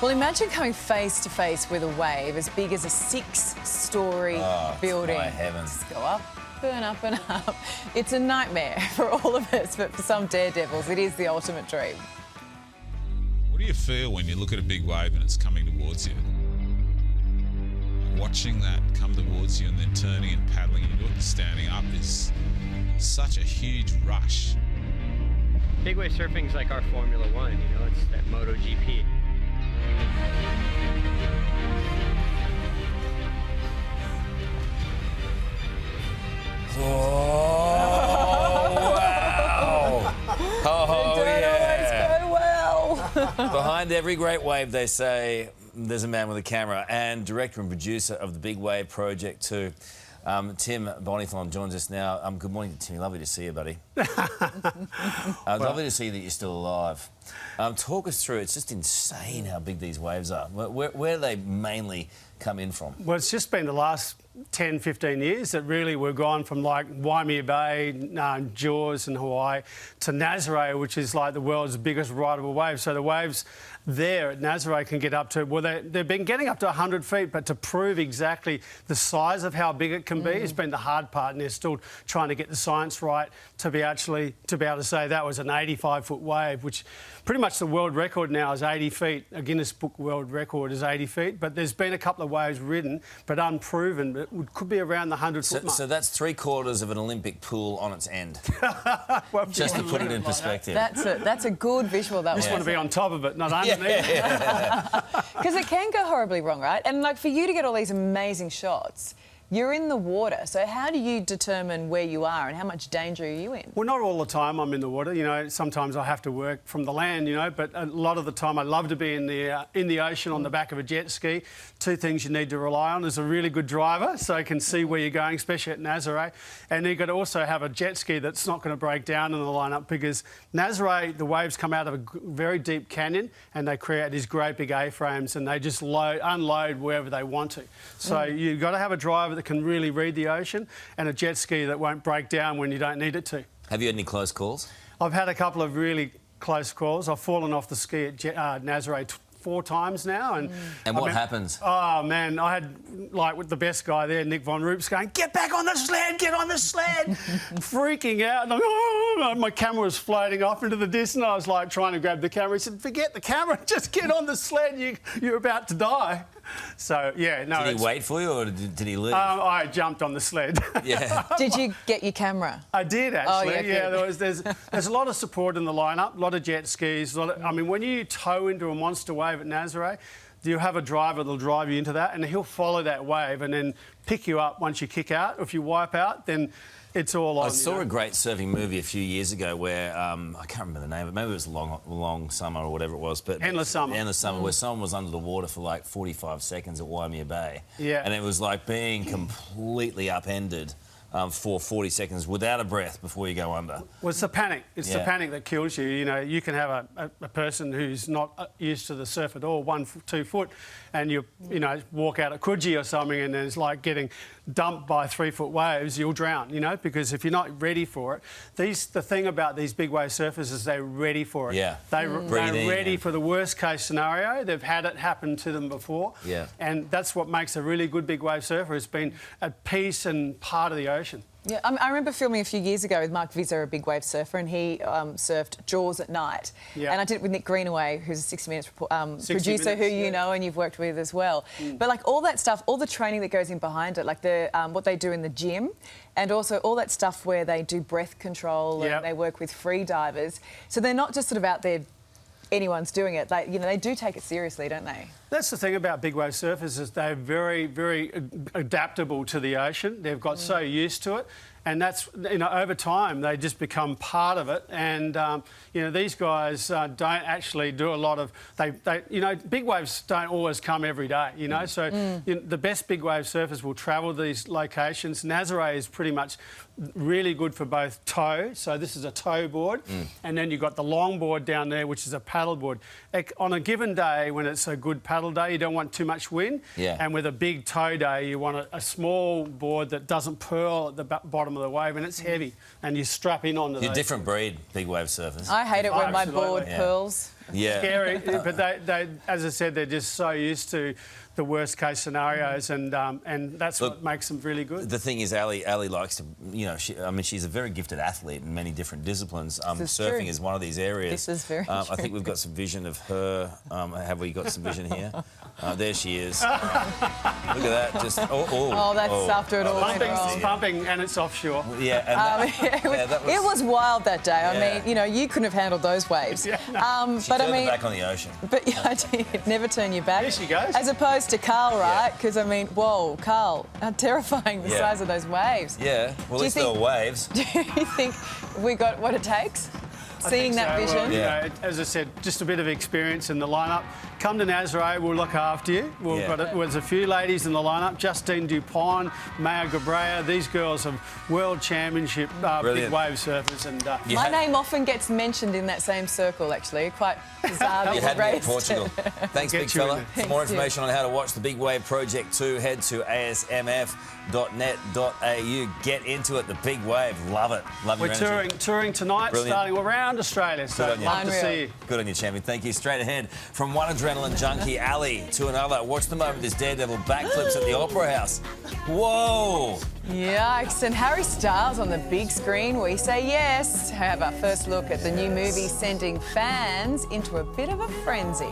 Well, imagine coming face to face with a wave as big as a 6-storey building. My heavens. Just go up and up and up. It's a nightmare for all of us, but for some daredevils, it is the ultimate dream. What do you feel when you look at a big wave and it's coming towards you? Watching that come towards you and then turning and paddling into it and standing up is such a huge rush. Big wave surfing is like our Formula One, you know, it's that MotoGP. Oh, wow. Oh, yeah. Always go well. Behind every great wave, they say, there's a man with a camera, and director and producer of the Big Wave Project too. Tim Bonifon joins us now. Good morning, Timmy. Lovely to see you, buddy. Lovely to see that you're still alive. Talk us through. It's just insane how big these waves are. Where do they mainly come in from? Well, it's just been the last 10, 15 years that really we've gone from like Waimea Bay, Jaws and Hawaii to Nazare, which is like the world's biggest rideable wave. So the waves there at Nazare can get up to, well, they've been getting up to 100 feet, but to prove exactly the size of how big it can be has been the hard part, and they're still trying to get the science right to be able to say that was an 85-foot wave, which pretty much the world record now is 80 feet. A Guinness Book World Record is 80 feet, but there's been a couple of waves ridden, but unproven. It could be around the 100-foot mark. So that's 3/4 of an Olympic pool on its end. Well, Just to put it in perspective. That's a good visual. That just want to be on top of it, not underneath. Because it can go horribly wrong, right? And like for you to get all these amazing shots, you're in the water. So how do you determine where you are and how much danger are you in? Well, not all the time I'm in the water. You know, sometimes I have to work from the land, you know, but a lot of the time I love to be in the ocean on the back of a jet ski. Two things you need to rely on is a really good driver so you can see where you're going, especially at Nazare. And you've got to also have a jet ski that's not going to break down in the lineup, because Nazare, the waves come out of a very deep canyon and they create these great big A-frames and they just unload wherever they want to. So you've got to have a driver that can really read the ocean and a jet ski that won't break down when you don't need it to. Have you had any close calls? I've had a couple of really close calls. I've fallen off the ski at Nazare 4 times now. And what happens? Oh, man, I had, like, with the best guy there, Nick Von Roops, going, "Get back on the sled, get on the sled!" freaking out. And my camera was floating off into the distance. I was, like, trying to grab the camera. He said, "Forget the camera, just get on the sled, you're about to die." So, yeah, no. Did he wait for you or did he leave? I jumped on the sled. Yeah. Did you get your camera? I did, actually. Oh, yeah, there's a lot of support in the lineup, a lot of jet skis. I mean, when you tow into a monster wave at Nazare, you have a driver that'll drive you into that and he'll follow that wave and then pick you up once you kick out. If you wipe out, then it's all on. I saw a great surfing movie a few years ago where, I can't remember the name, but maybe it was Long Summer or whatever it was. But Endless Summer. Endless Summer, where someone was under the water for like 45 seconds at Waimea Bay. Yeah. And it was like being completely upended for 40 seconds without a breath before you go under. Well, it's the panic. It's the panic that kills you. You know, you can have a person who's not used to the surf at all, 1 foot, 2 foot, and you walk out at Coogee or something and it's like getting dumped by 3-foot waves, you'll drown, you know, because if you're not ready for it, the thing about these big wave surfers is they're ready for it. Yeah. They're ready for the worst case scenario. They've had it happen to them before. Yeah. And that's what makes a really good big wave surfer, has been at peace and part of the ocean. Yeah, I remember filming a few years ago with Mark Vizzer, a big wave surfer, and he surfed Jaws at night. Yeah. And I did it with Nick Greenaway, who's a 60 Minutes producer who you know and you've worked with as well. But like all that stuff, all the training that goes in behind it, like the what they do in the gym, and also all that stuff where they do breath control and they work with free divers. So they're not just sort of out there, anyone's doing it. They do take it seriously, don't they? That's the thing about big wave surfers, is they're very, very adaptable to the ocean. They've got so used to it. And that's, you know, over time, they just become part of it. And, you know, these guys don't actually do a lot of... you know, big waves don't always come every day, you know. So you know, the best big wave surfers will travel to these locations. Nazare is pretty much really good for both tow. So this is a tow board. And then you've got the long board down there, which is a paddle board. On a given day, when it's a good paddle day, you don't want too much wind. Yeah. And with a big tow day, you want a small board that doesn't purl at the bottom of the wave, and it's heavy, and you strap in onto You're a those. different breed, big wave surfers. I hate it when my Absolutely. board purls. Yeah. scary. But they, as I said, they're just so used to the worst case scenarios, and that's what makes them really good. The thing is, Ali likes to, you know, she's a very gifted athlete in many different disciplines. Surfing true. is one of these areas. This is very I true. think we've got some vision of her. Have we got some vision here? There she is. Look at that. Just That's after it all went wrong. It's pumping, and it's offshore. Yeah, and It was wild that day. I mean, you know, you couldn't have handled those waves. she But turned I mean, her back on the ocean. but yeah, I did. Never turn your back. There she goes. As opposed to Carl, right? Because I mean, whoa, Carl, how terrifying the Yeah. size of those waves. Yeah, well, at least there were waves. Do you think we got what it takes? Seeing that So, vision. you know, as I said, just a bit of experience in the lineup. Come to Nazare, we'll look after you. There's a few ladies in the lineup: Justine Dupont, Maya Gabrea. These girls are world championship big wave surfers, and My name often gets mentioned in that same circle, actually. Quite bizarre that You you had me at raised Portugal. Thanks, big Get you in fella. there. For more Thanks, information on how to watch the Big Wave Project 2, head to asmf.net.au. Get into it. The Big Wave. Love it. Love your we're energy. touring tonight, Brilliant. starting around Australia. So Good on you. love to Unreal. see you. Good on you, champion. Thank you. Straight ahead from one adrenaline junkie, Ali, to another. Watch the moment this daredevil backflips at the Opera House. Whoa! Yikes. And Harry Styles on the big screen. We say yes. Have our first look at the new movie sending fans into a bit of a frenzy.